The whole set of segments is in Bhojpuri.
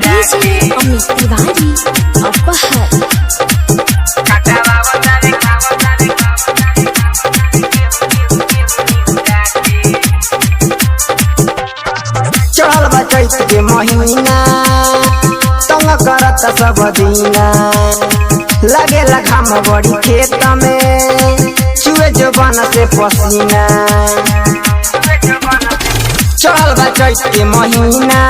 DJ अमित तिवारी अपहर चढ़ल बा चैत के महीना तंग करत सब दीना लगेला घाम बड़ी खेत में चुए जवान से पसीना। चढ़ल बा चैत के महीना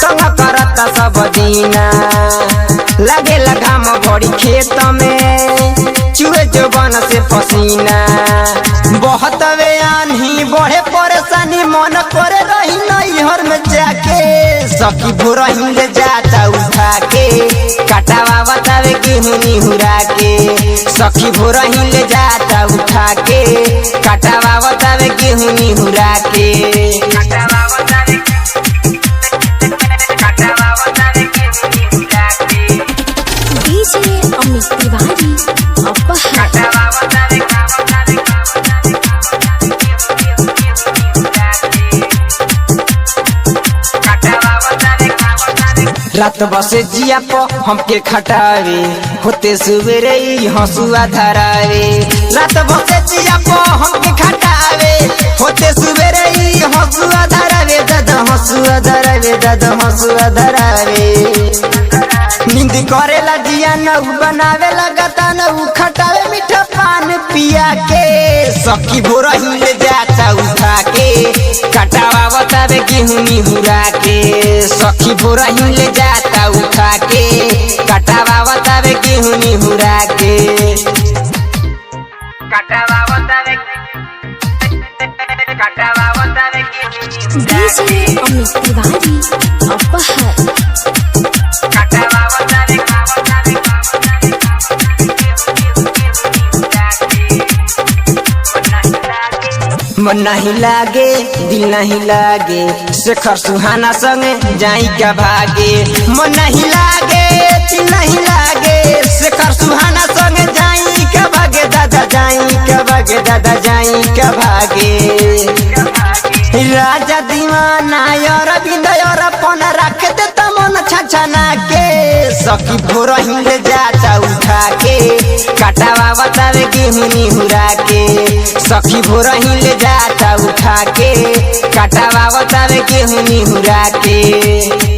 तंग करत सब दीना लगेला घाम बड़ी खेत में चुए जवान से पसीना। बहुत वे आन्ही बढ़े परेशानी मन करे रही नैहर में जाके सखी भोरही ले जाता उठा के कटावा बतावे गेहूं निहुरा के सखी भोरही ले जाता उठा के कटावा बतावे गेहूं निहुरा के। DJ अमित तिवारी अपहर रात बसे जिया पो हमके खटावे होते सुबेरे हंसुआ धरावे। रात बसे जिया पो हमके खटावे होते सुबेरे हंसुआ धरावे दादा हंसुआ धरावे दादा हंसुआ धरावे। नींद करेला जिया नौ बनावे लगाता नौ खटावे मीठा पान पिया के सखी भोरही ले जाता उठा के कटावा बतावे गेहूं निहुरा के सखी भोरही ले जाता उठा के कटावा बतावे गेहूं निहुरा के। DJ अमित तिवारी अपहर मन नहीं लागे दिल नहीं लागे शेखर सुहाना संगे जाई क्या भागे। मन नहीं लागे दिल नहीं लागे शेखर सुहाना संगे जाई क्या भागे दादा जाई क्या भागे दादा जाई क्या भागे। राजा दीवाना यार बिंदर अपन रख देता मन छछना के सखी भोरही ले जाता उठा के कटावा बतावे गेहूं निहुरा के सखी भोरही ले जाता उठा के कटावा बतावे गेहूं निहुरा के।